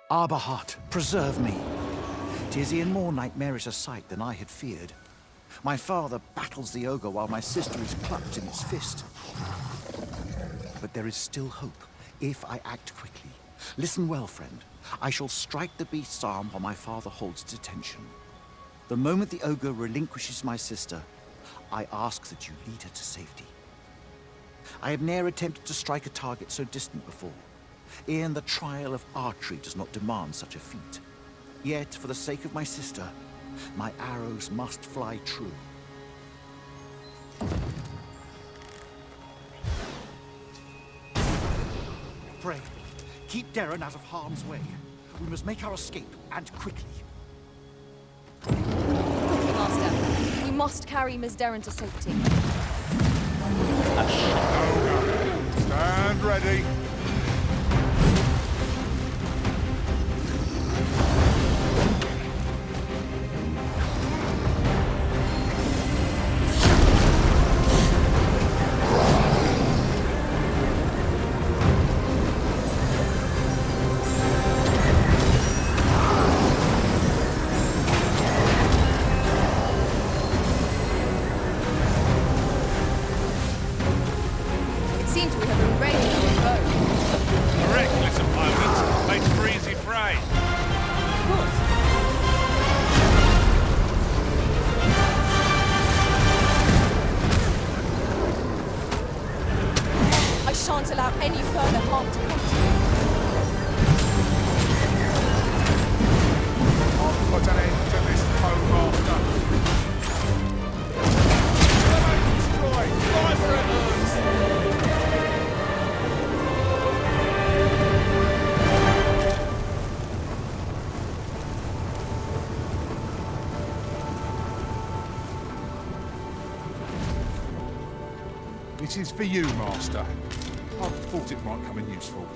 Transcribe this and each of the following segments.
Arberheart, preserve me. 'Tis e'en more nightmarish a sight than I had feared. My father battles the ogre while my sister is clutched in its fist. But there is still hope, if I act quickly. Listen well, friend. I shall strike the beast's arm while my father holds its attention. The moment the ogre relinquishes my sister, I ask that you lead her to safety. I have ne'er attempted to strike a target so distant before. E'en the trial of archery does not demand such a feat. Yet, for the sake of my sister, my arrows must fly true. Pray, keep Darren out of harm's way. We must make our escape, and quickly. Quickly, Master. We must carry Miss Darren to safety. Stand ready. Shan't allow any further harm to come to you. I'll put an end to this foe master. Destroy! Fly where it hurts! This is for you, Master. I thought it might come in useful.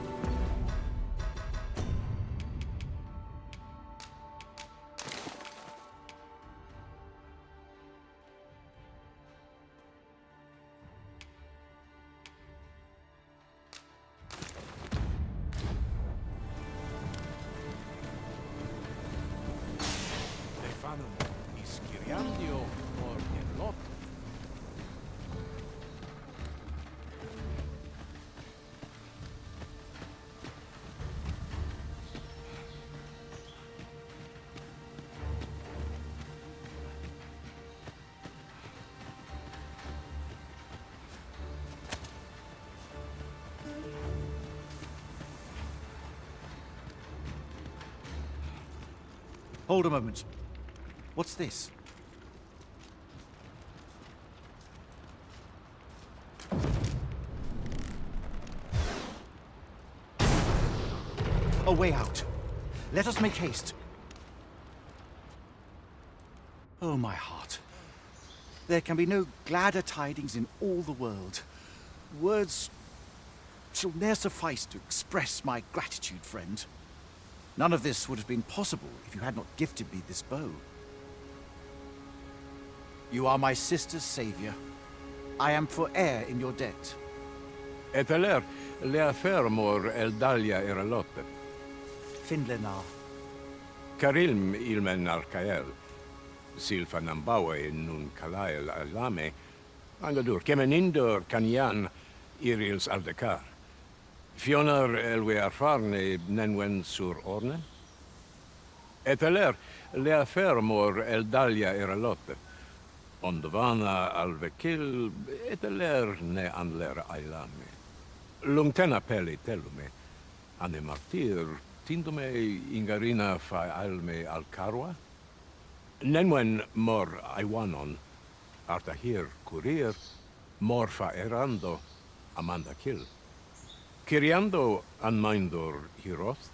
Hold a moment. What's this? A way out. Let us make haste. Oh, my heart. There can be no gladder tidings in all the world. Words shall ne'er suffice to express my gratitude, friend. None of this would have been possible if you had not gifted me this bow. You are my sister's savior. I am forever in your debt. Eteler, lea fermor eldalia eralotte. Findlenar. Karilm ilmen arcael. Silfa nambawe nun kalael alame. Angadur, kemenindor canian irils aldecar. Fionar elwe arfarne nenwen sur orne? Eteler, lea fermor eldalia eralotte. Ondvana alvekil, eteler ne anler ailame. Lungtena peli telume, ane martir, tindume ingarina fa alme alcarwa? Nenwen mor aiwanon, artahir curir, mor fa erando, amanda kill. Kiriando anmaindor hiroth,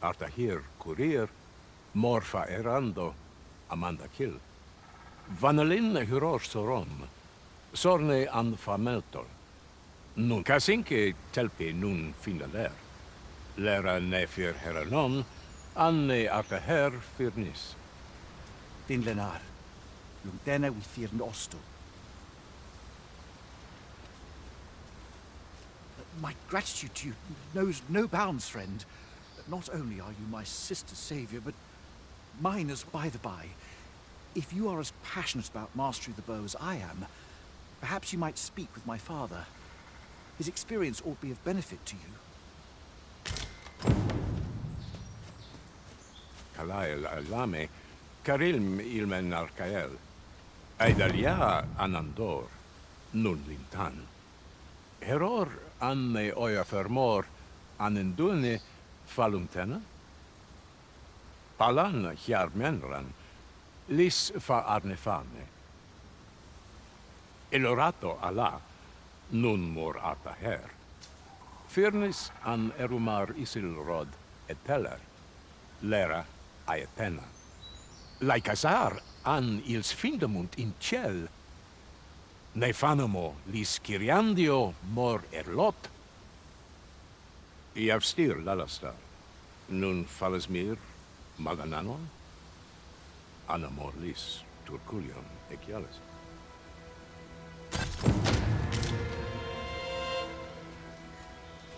artahir curir, mor fa erando, amanda kill. Vanalin hyror soron, sorne an fameltol. Nun casinque telpi nun finaler. Lera ne fir heranon, anne artaher firnis. Finlenar. Lungtena withir osto. My gratitude to you knows no bounds, friend. Not only are you my sister's savior, but mine as by the by. If you are as passionate about mastery of the bow as I am, perhaps you might speak with my father. His experience ought to be of benefit to you. Kalael alame, karilm ilmen arkael. Aidalia anandor, nun lintan. Heror anne oja fermor, anendune falumtena? Palan hjarmenran, lis fa arnefane. Elorato ala, nun mor ata her. Firnis an erumar isilrod eteller, lera aetena. Laicasar an ils findamunt in ciel. Nefanamo lis Kyriandio mor erlot. Iavstir lalastar, nun falasmir magananon, anamor lis turculion ecialis.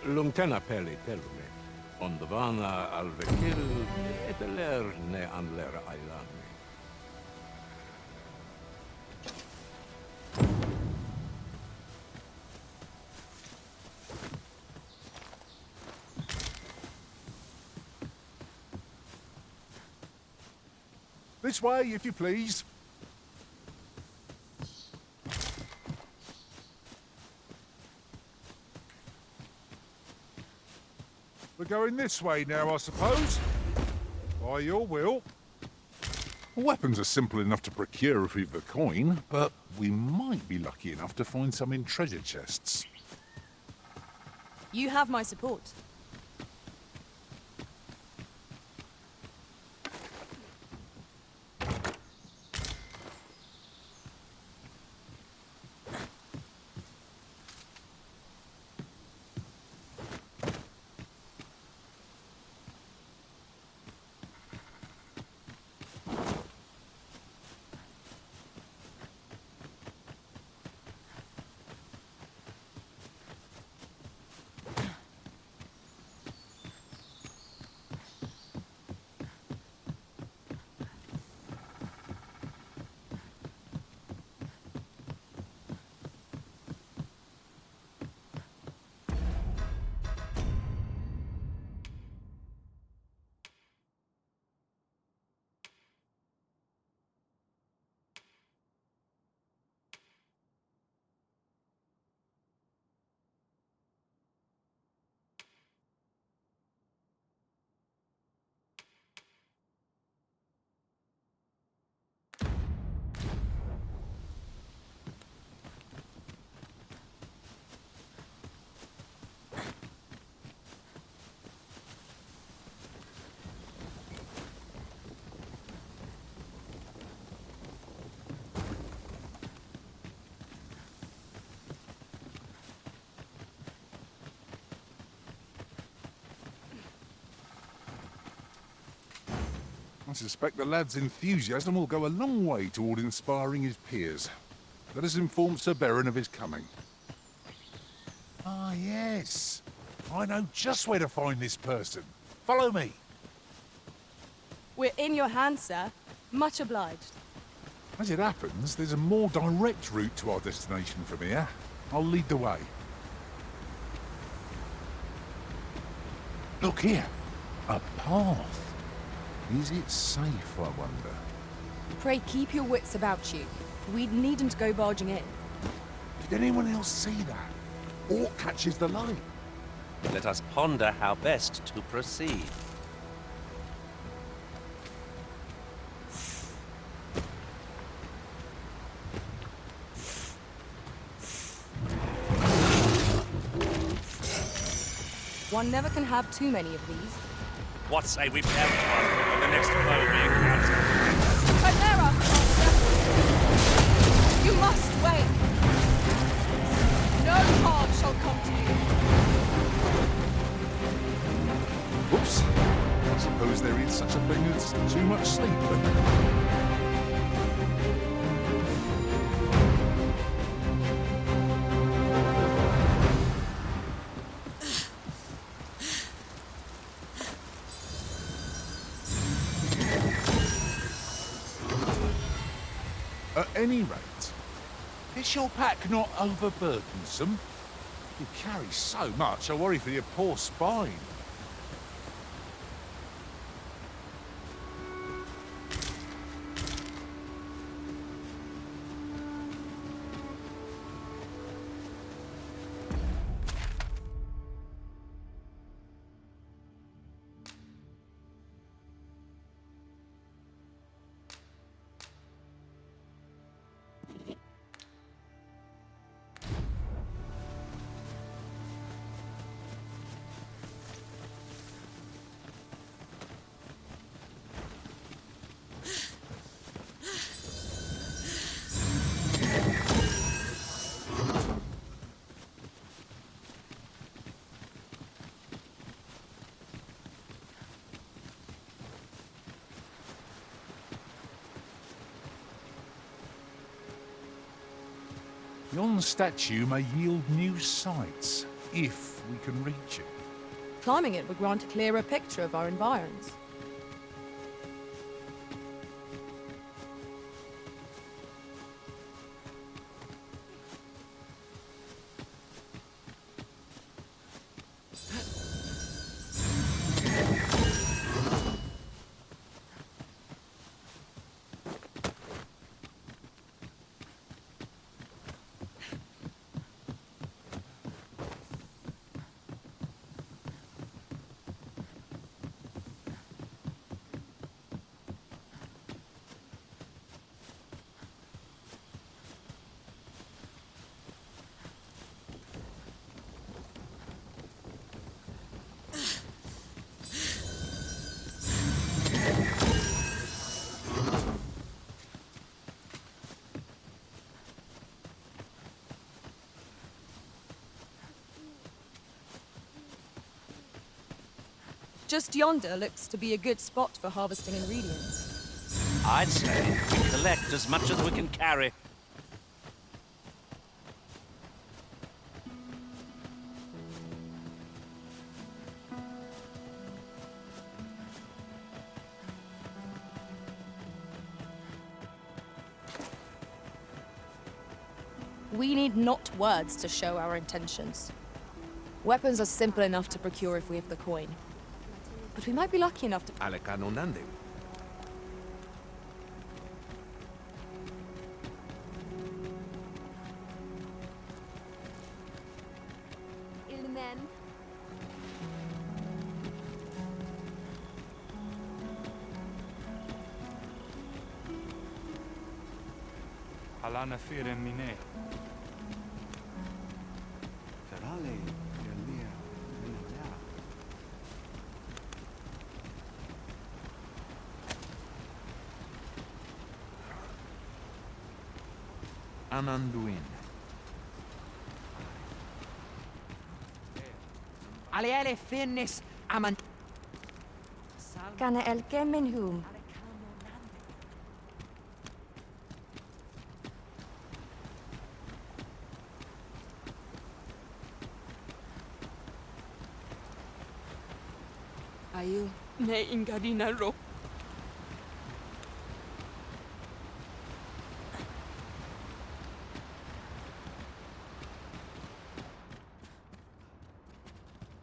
Lungtena peli telume, ondvana alvekil eteler ne anlera ailami. This way, if you please. We're going this way now, I suppose. By your will. Weapons are simple enough to procure if we've the coin, but we might be lucky enough to find some in treasure chests. You have my support. I suspect the lad's enthusiasm will go a long way toward inspiring his peers. Let us inform Sir Beren of his coming. Ah, yes. I know just where to find this person. Follow me. We're in your hands, sir. Much obliged. As it happens, there's a more direct route to our destination from here. I'll lead the way. Look here. A path. Is it safe, I wonder? Pray keep your wits about you. We needn't go barging in. Did anyone else see that? Or catches the light? Let us ponder how best to proceed. One never can have too many of these. What say we pair one on the next foe we encounter? Chimera, master! You must wait! No harm shall come to you. Whoops. I suppose there is such a thing as too much sleep. At any rate, is your pack not overburdensome? You carry so much, I worry for your poor spine. Yon statue may yield new sights, if we can reach it. Climbing it would grant a clearer picture of our environs. Just yonder looks to be a good spot for harvesting ingredients. I'd say we collect as much as we can carry. We need not words to show our intentions. Weapons are simple enough to procure if we have the coin. But we might be lucky enough to... Alekanonande. Alana fire mine. Ananduin. Aliele finnis amant. Kana el kemenhum. Ayu, ne ingadina ro.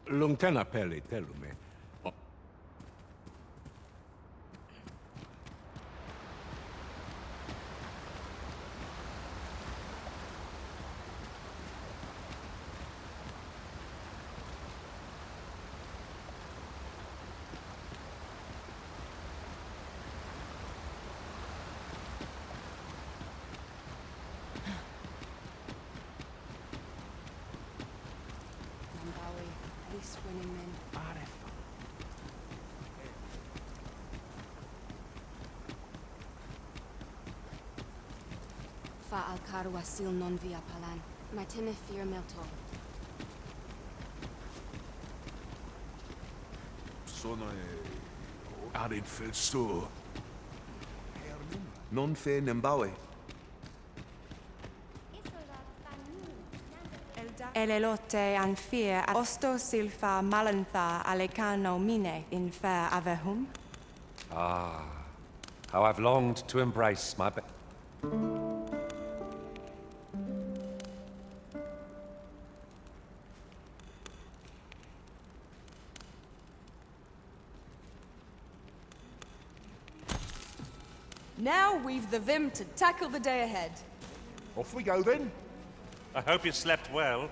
Lungtena peli telume. Fa al sil non via palan. Matine fir melto. Sono arid felso. Non fe nembawe. Elelote an fear osto silfa malantha alecano mine in fair avehum. Ah, how I've longed to embrace my Now we've the vim to tackle the day ahead. Off we go then. I hope you slept well.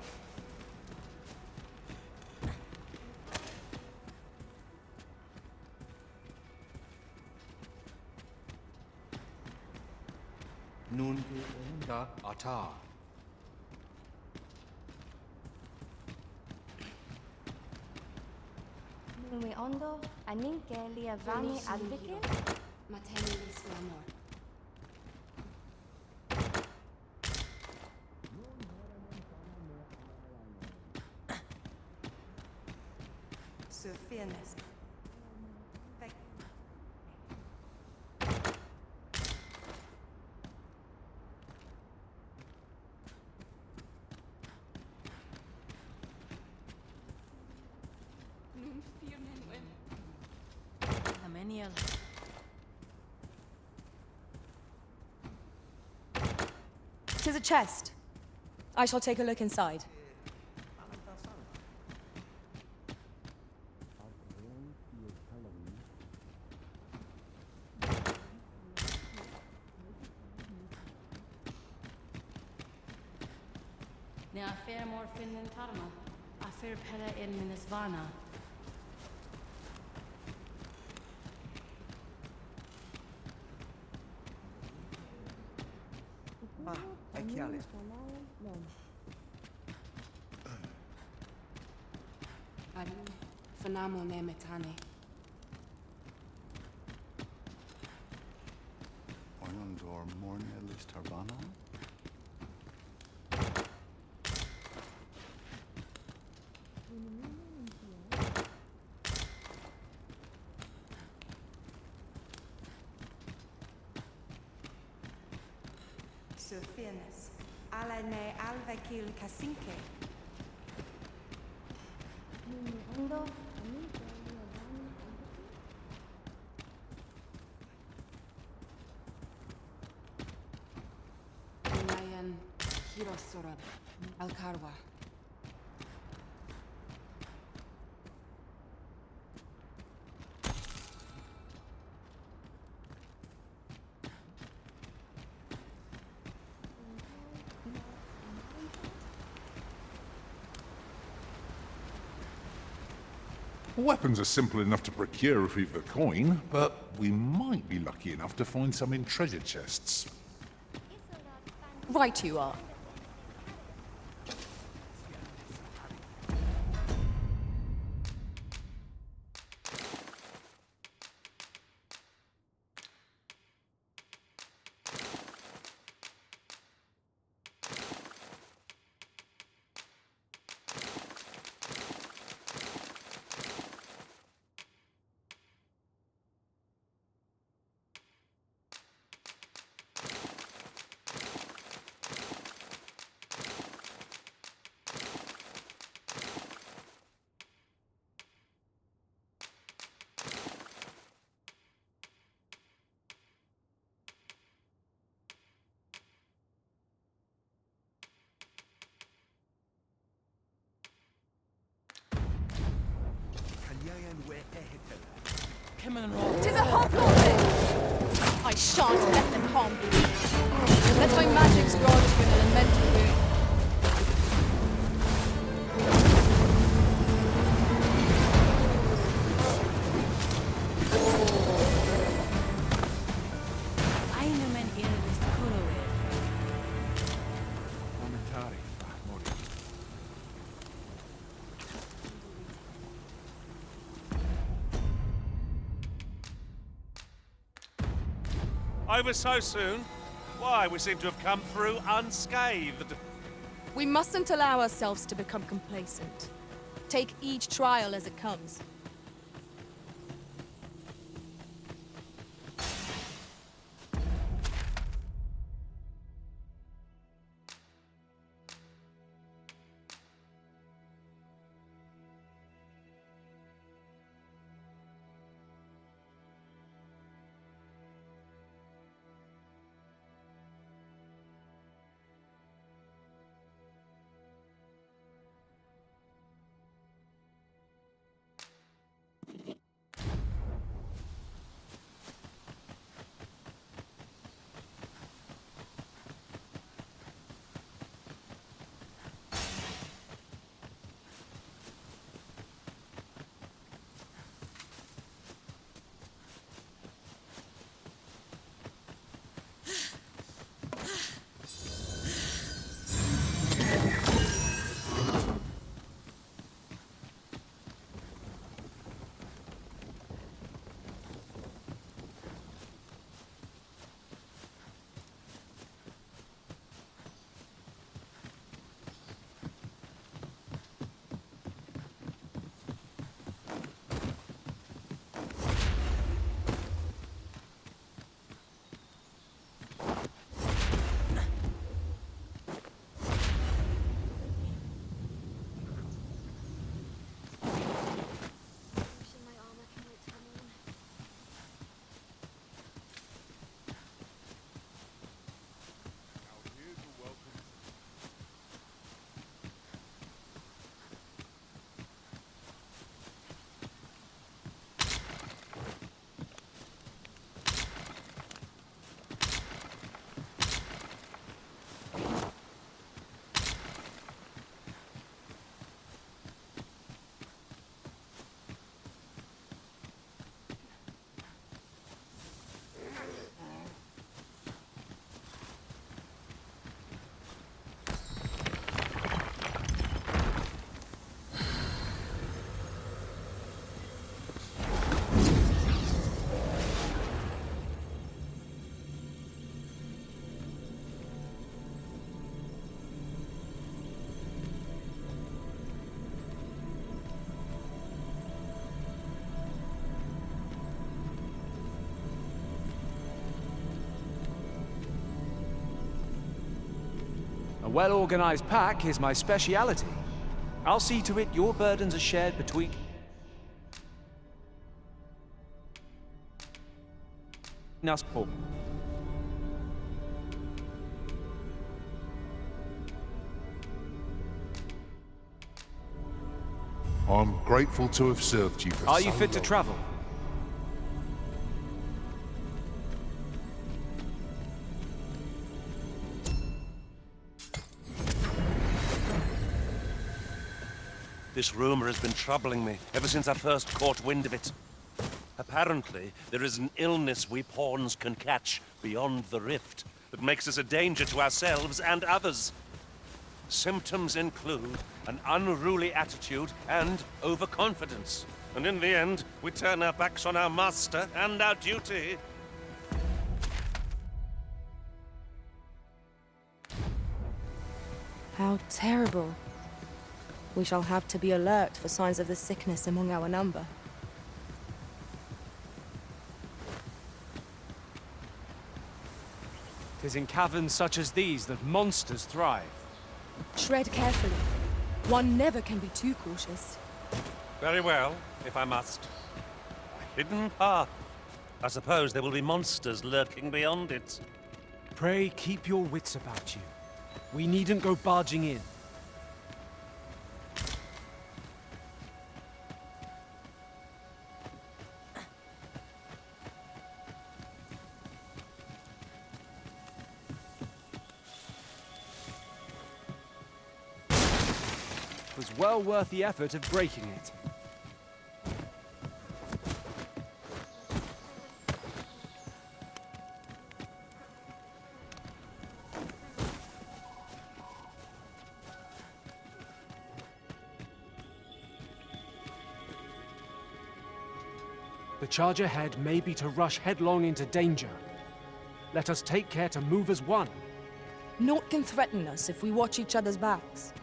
Nun da ata. Numi ondo, aninke lia vani advikin. Mateni lis amor. Su fairness. Tis a chest. I shall take a look inside. Ne afer mor finnen tarma. Afer pera in minisvana. Ekialis. Ad fanamo ne metane. Oinondor morne lis tarvana? Su fairness. Ala ne alvekil kasinke. Ondo, Mayan Hirosorab, Alcarwa. Weapons are simple enough to procure if we've the coin, but we might be lucky enough to find some in treasure chests. Right you are. Tis a hobgoblin! I shan't let them harm you. Let my magics grant you an elemental boon. Ainumen ilvis kuroe. Over so soon? Why, we seem to have come through unscathed. We mustn't allow ourselves to become complacent. Take each trial as it comes. well-organized pack is my speciality. I'll see to it your burdens are shared between us all. I'm grateful to have served you for Are so you fit to long. travel? This rumor has been troubling me ever since I first caught wind of it. Apparently, there is an illness we pawns can catch beyond the rift that makes us a danger to ourselves and others. Symptoms include an unruly attitude and overconfidence. And in the end, we turn our backs on our master and our duty. How terrible. We shall have to be alert for signs of the sickness among our number. Tis in caverns such as these that monsters thrive. Tread carefully. One never can be too cautious. Very well, if I must. A hidden path. I suppose there will be monsters lurking beyond it. Pray keep your wits about you. We needn't go barging in. It was well worth the effort of breaking it. The charge ahead may be to rush headlong into danger. Let us take care to move as one. Naught can threaten us if we watch each other's backs.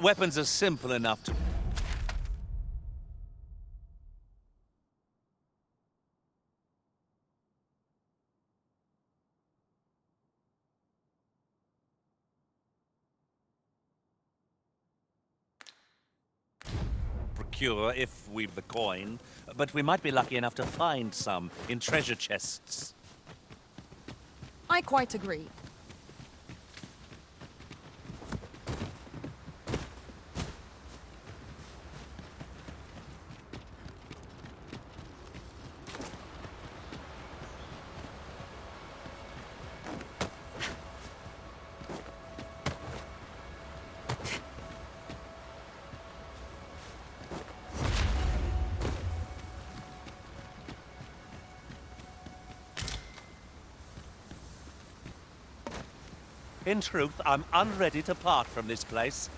Weapons are simple enough to... procure if we've the coin, but we might be lucky enough to find some in treasure chests. I quite agree. In truth, I'm unready to part from this place.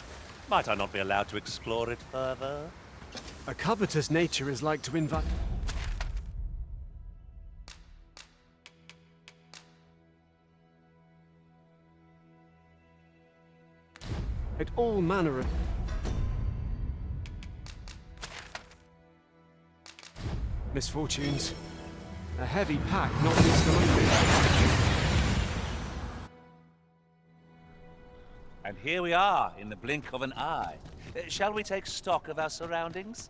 Might I not be allowed to explore it further? A covetous nature is like to invite all manner of misfortunes. A heavy pack, not least among them. And here we are, in the blink of an eye. Shall we take stock of our surroundings?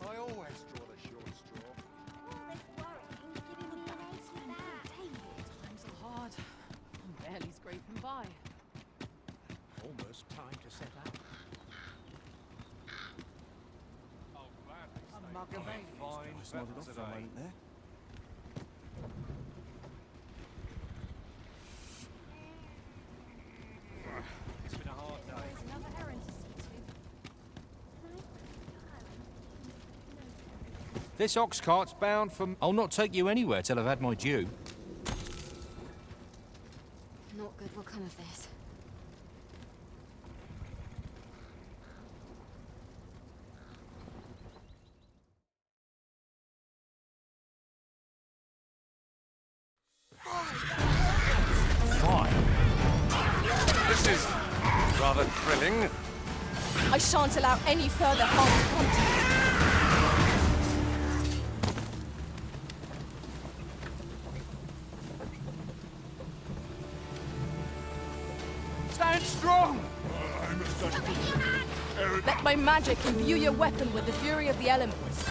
I always draw the short straw. All this worrying's giving me an achy back. Times are hard. I'm barely scraping by. Almost time to set out. A mug of ale. Fine feather today. There. It's been a hard day. There's another errand to see to. This ox cart's bound for... I'll not take you anywhere till I've had my due. Not good will come of this. This is rather thrilling. I shan't allow any further harm to come to you. Stand strong! Let my magic imbue your weapon with the fury of the elements.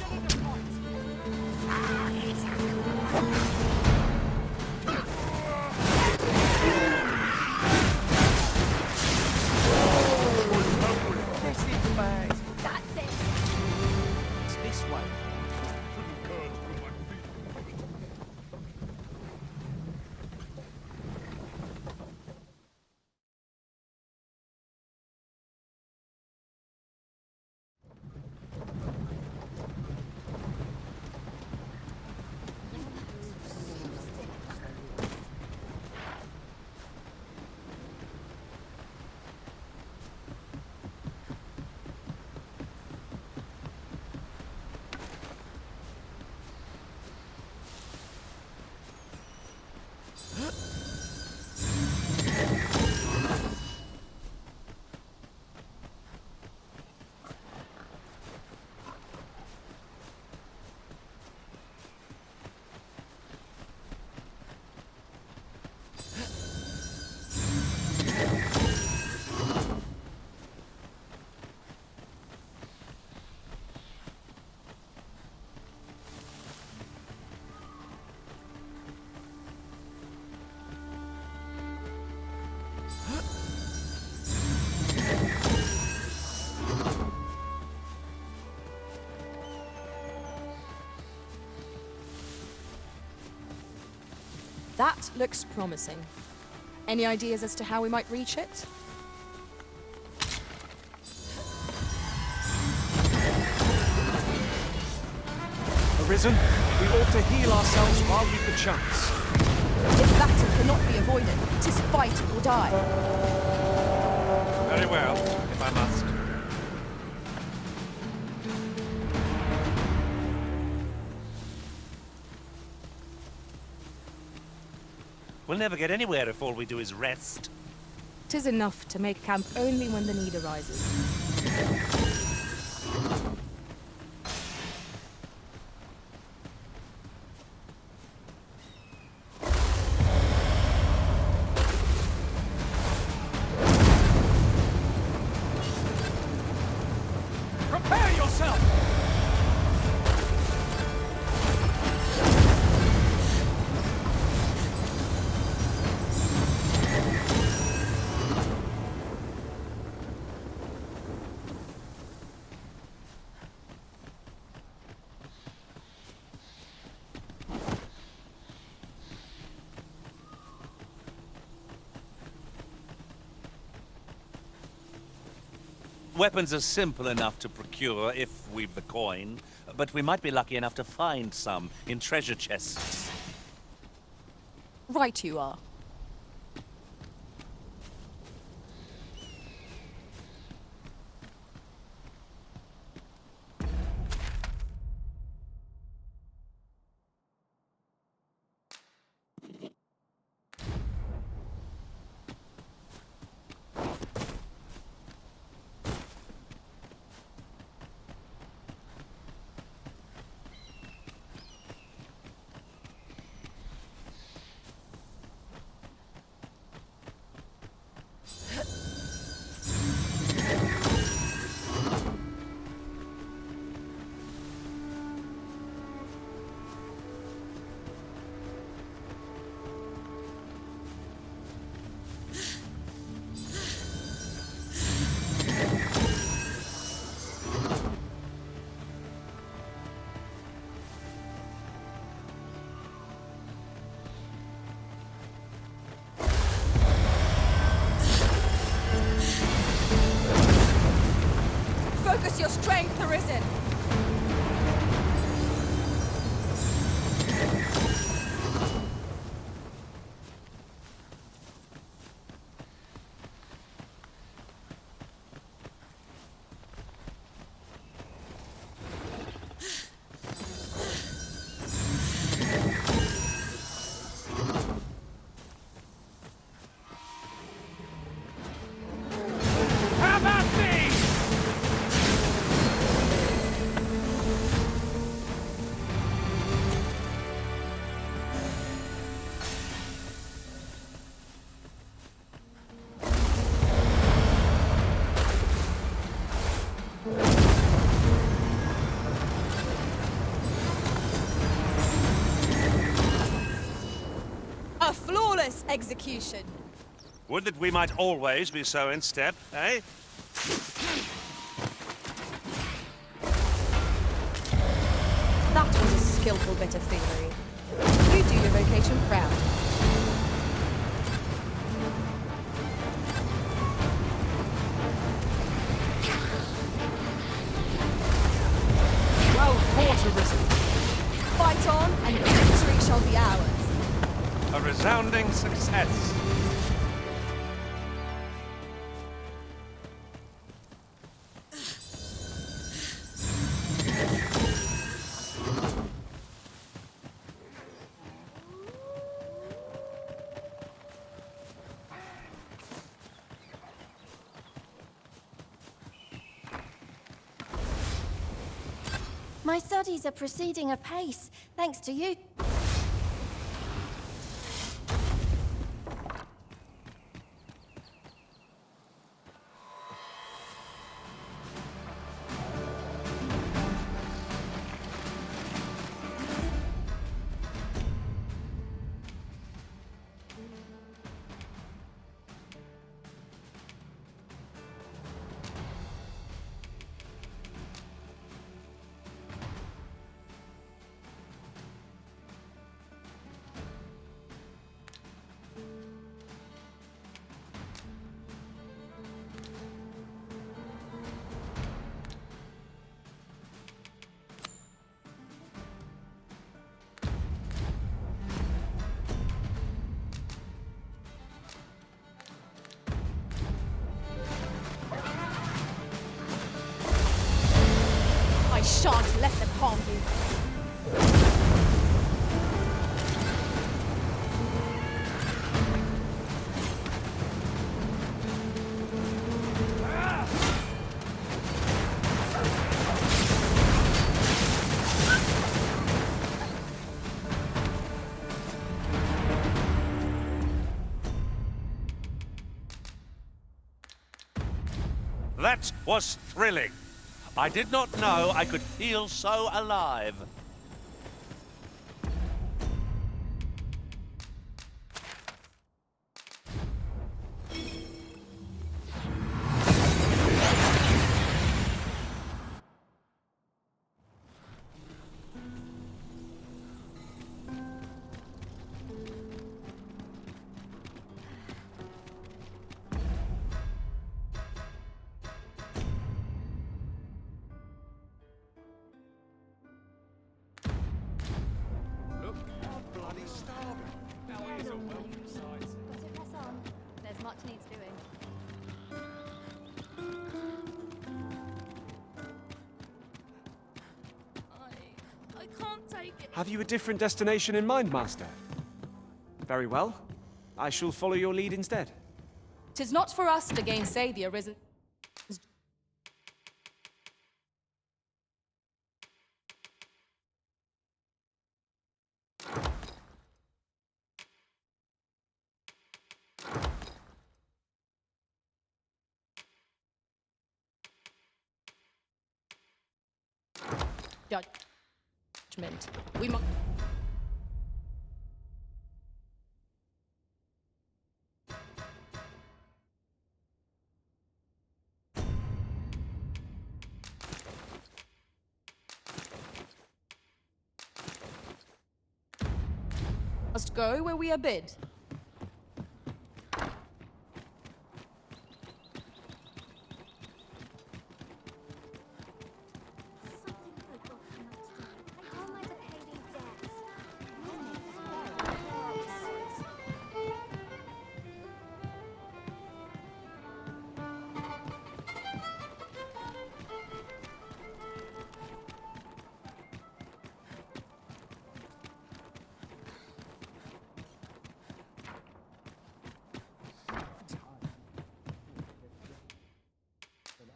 That's it. It's this way. That looks promising. Any ideas as to how we might reach it? Arisen, we ought to heal ourselves while we've the chance. If battle cannot be avoided, 'tis fight or die. Very well, if I must. We'll never get anywhere if all we do is rest. 'Tis enough to make camp only when the need arises. Prepare yourself! Weapons are simple enough to procure if we've the coin, but we might be lucky enough to find some in treasure chests. Right you are. Focus your strength, Arisen! A flawless execution. Would that we might always be so in step, eh? That was a skillful bit of thievery. You do your vocation proud. Well fought, Arisen. Fight on, and victory shall be ours. A resounding success. My studies are proceeding apace, thanks to you. harm you. That was thrilling. I did not know I could feel so alive. There's much needs doing. I can't take it. Have you a different destination in mind, Master? Very well. I shall follow your lead instead. 'Tis not for us to gainsay the arisen judgment. We must. Must go where we are bid.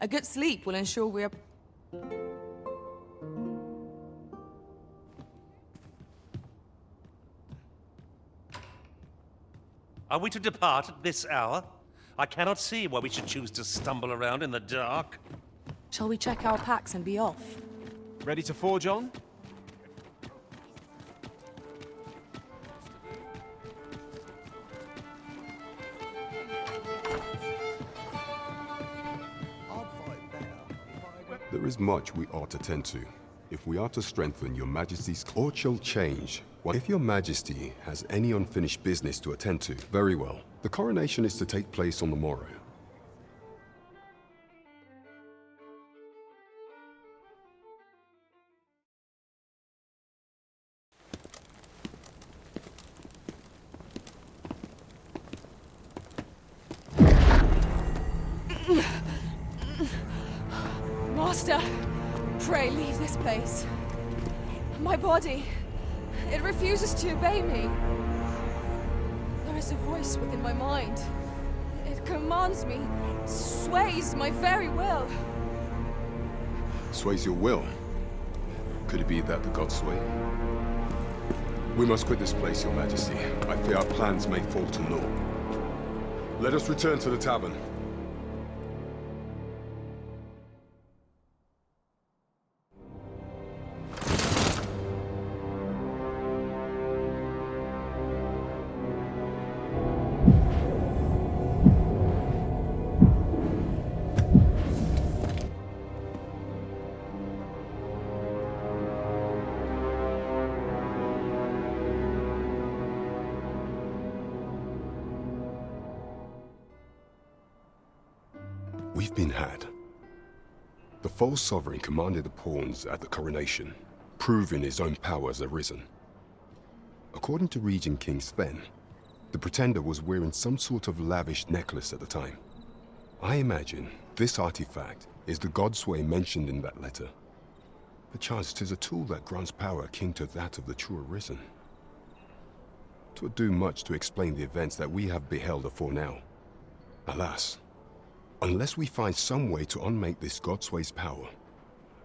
A good sleep will ensure we are. Are we to depart at this hour? I cannot see why we should choose to stumble around in the dark. Shall we check our packs and be off? Ready to forge on? There is much we ought to tend to. If we are to strengthen your Majesty's or shall change, if your Majesty has any unfinished business to attend to, very well. The coronation is to take place on the morrow. Master, pray leave this place. My body, it refuses to obey me. There is a voice within my mind. It commands me, sways my very will. Sways your will? Could it be that the gods sway? We must quit this place, your Majesty. I fear our plans may fall to naught. Let us return to the tavern. We've been had. The false sovereign commanded the pawns at the coronation, proving his own power has arisen. According to Regent King Sven, the pretender was wearing some sort of lavish necklace at the time. I imagine this artifact is the Godsway mentioned in that letter. Perchance 'tis a tool that grants power akin to that of the true Arisen. 'Twould do much to explain the events that we have beheld afore now. Alas, unless we find some way to unmake this Godsway's power,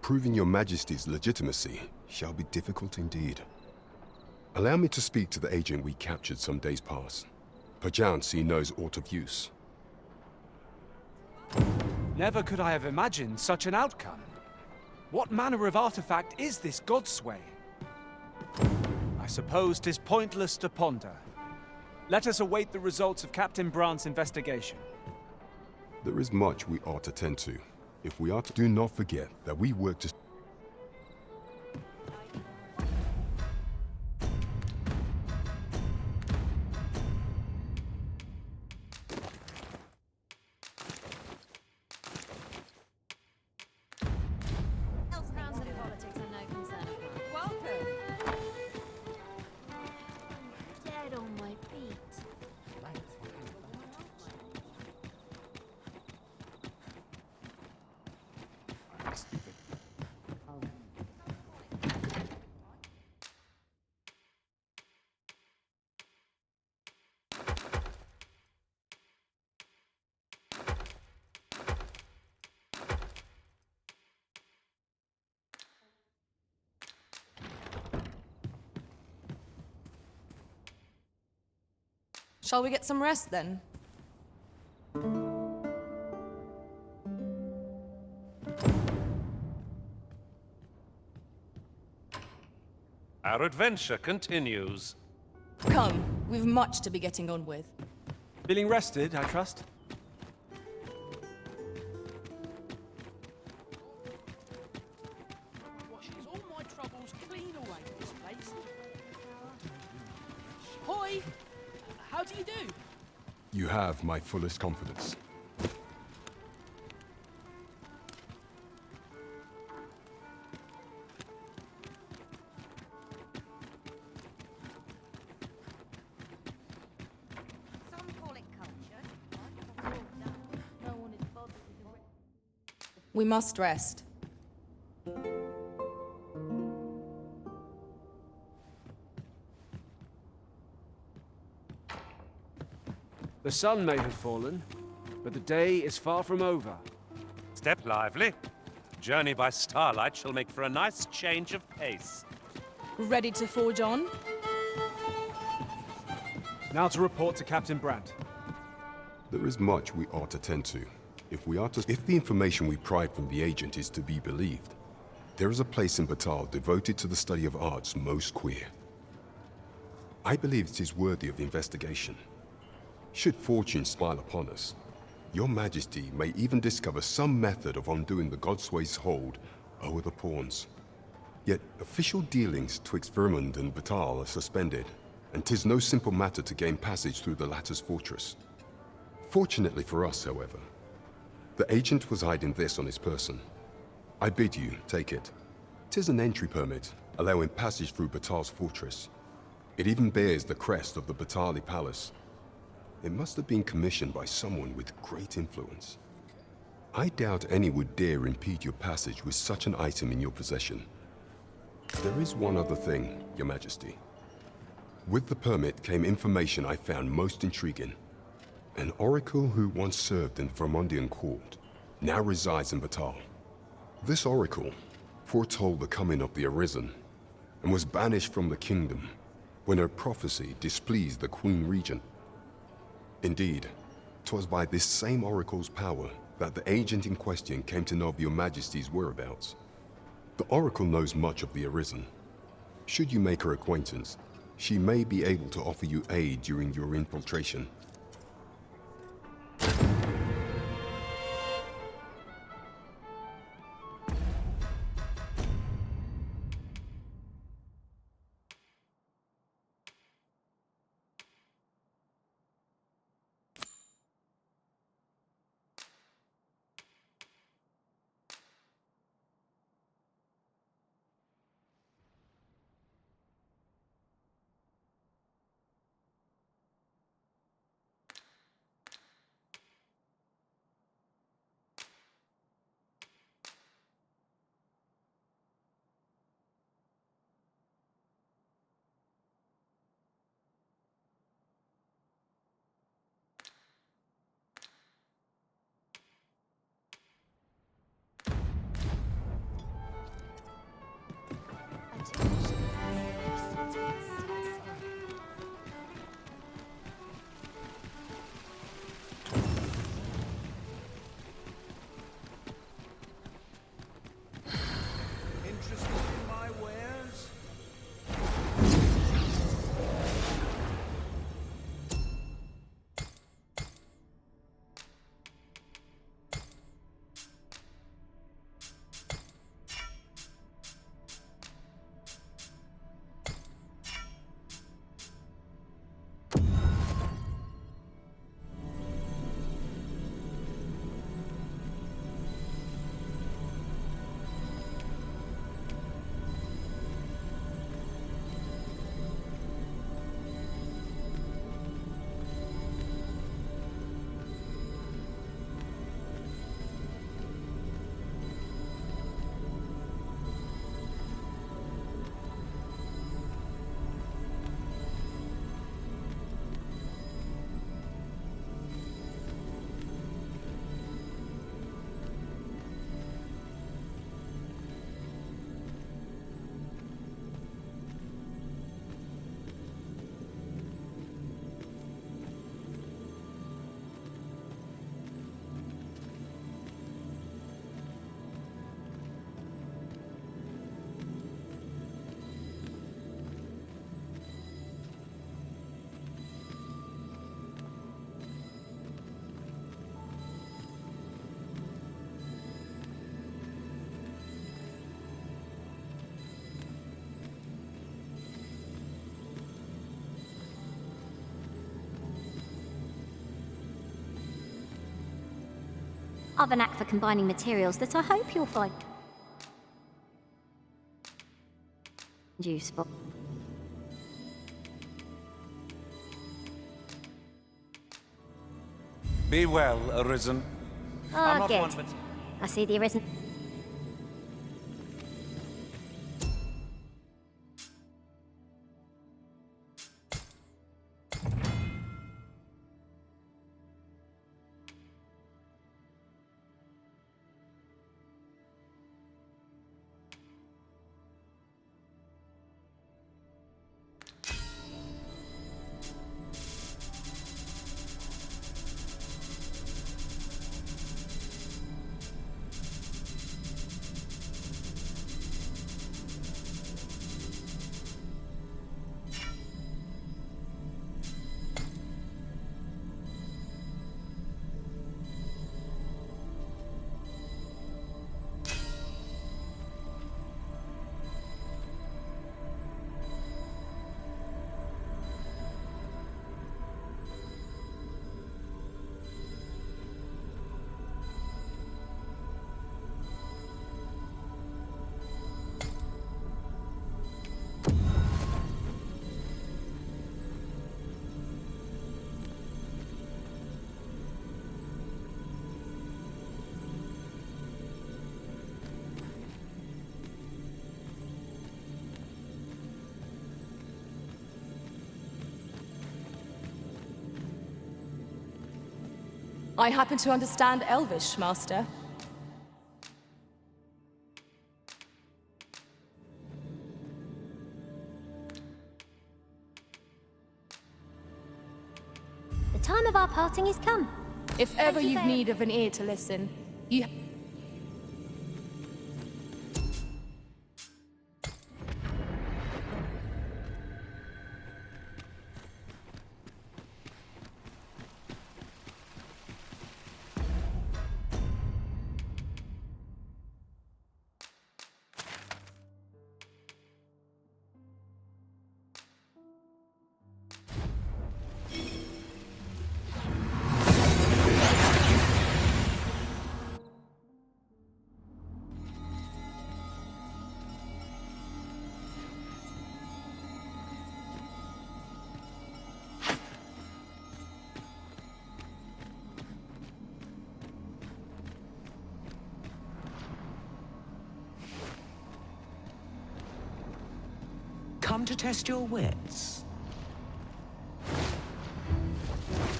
proving your Majesty's legitimacy shall be difficult indeed. Allow me to speak to the agent we captured some days past. Perchance he knows aught of use. Never could I have imagined such an outcome. What manner of artifact is this Godsway? I suppose 'tis pointless to ponder. Let us await the results of Captain Brant's investigation. There is much we ought to tend to. If we are to do not forget that we work to... Dead on my feet. Shall we get some rest then? Our adventure continues. Come, we've much to be getting on with. Feeling rested, I trust? Washes all my troubles clean away this place. Hoi! How do you do? You have my fullest confidence. Some call it culture. No one is bothered with the rest. We must rest. The sun may have fallen, but the day is far from over. Step lively. Journey by starlight shall make for a nice change of pace. Ready to forge on? Now to report to Captain Brant. There is much we ought to tend to. If the information we pry from the agent is to be believed, there is a place in Batal devoted to the study of arts most queer. I believe it is worthy of investigation. Should fortune smile upon us, your Majesty may even discover some method of undoing the Godsway's hold over the pawns. Yet official dealings twixt Vermund and Batal are suspended, and 'tis no simple matter to gain passage through the latter's fortress. Fortunately for us, however, the agent was hiding this on his person. I bid you take it. 'Tis an entry permit, allowing passage through Batal's fortress. It even bears the crest of the Batali Palace. It must have been commissioned by someone with great influence. I doubt any would dare impede your passage with such an item in your possession. There is one other thing, Your Majesty. With the permit came information I found most intriguing. An oracle who once served in the Vermundian court now resides in Batal. This oracle foretold the coming of the Arisen and was banished from the kingdom when her prophecy displeased the Queen Regent. Indeed, 'twas by this same oracle's power that the agent in question came to know of your Majesty's whereabouts. The oracle knows much of the Arisen. Should you make her acquaintance, she may be able to offer you aid during your infiltration. of a knack for combining materials that I hope you'll find useful. Be well, Arisen. Ah, good. I see the Arisen. I happen to understand Elvish, Master. The time of our parting is come. If ever you've need of an ear to listen, you... Come to test your wits.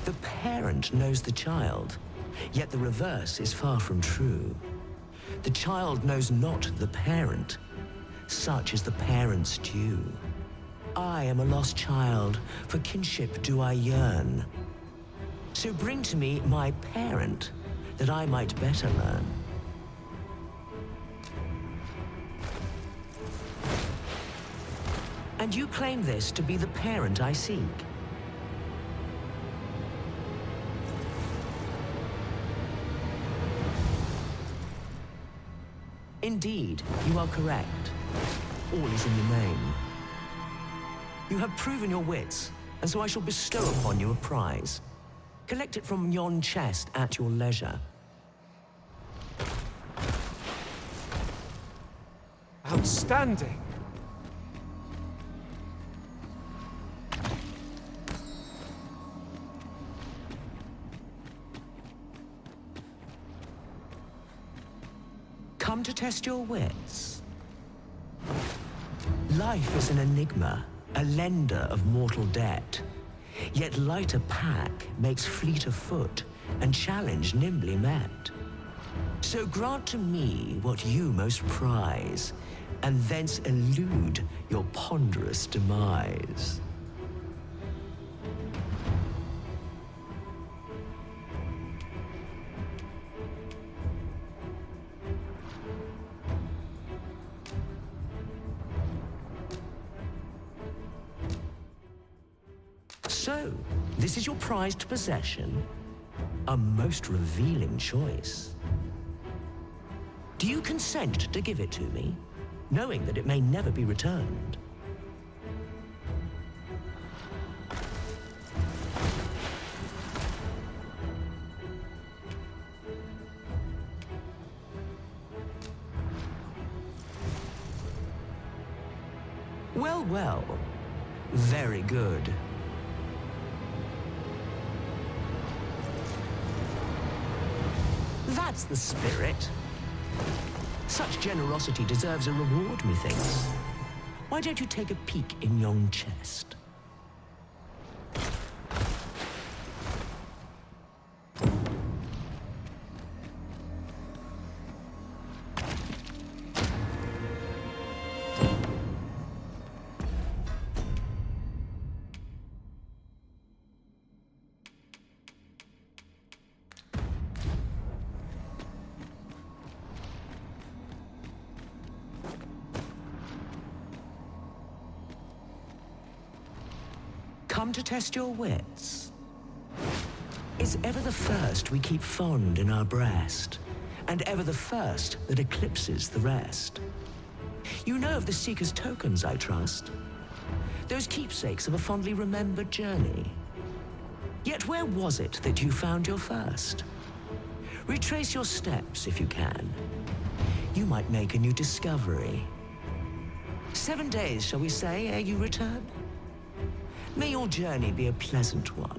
The parent knows the child, yet the reverse is far from true. The child knows not the parent. Such is the parent's due. I am a lost child, for kinship do I yearn. So bring to me my parent, that I might better learn. And you claim this to be the parent I seek. Indeed, you are correct. All is in the name. You have proven your wits, and so I shall bestow upon you a prize. Collect it from yon chest at your leisure. Outstanding! Come to test your wits. Life is an enigma, a lender of mortal debt. Yet lighter pack makes fleeter foot, and challenge nimbly met. So grant to me what you most prize, and thence elude your ponderous demise. So, this is your prized possession? A most revealing choice. Do you consent to give it to me, knowing that it may never be returned? well. Very good. That's the spirit. Such generosity deserves a reward, methinks. Why don't you take a peek in yon chest? Come to test your wits. Is ever the first we keep fond in our breast, and ever the first that eclipses the rest? You know of the Seeker's tokens, I trust. Those keepsakes of a fondly remembered journey. Yet where was it that you found your first? Retrace your steps if you can. You might make a new discovery. 7 days, shall we say, ere you return? May your journey be a pleasant one.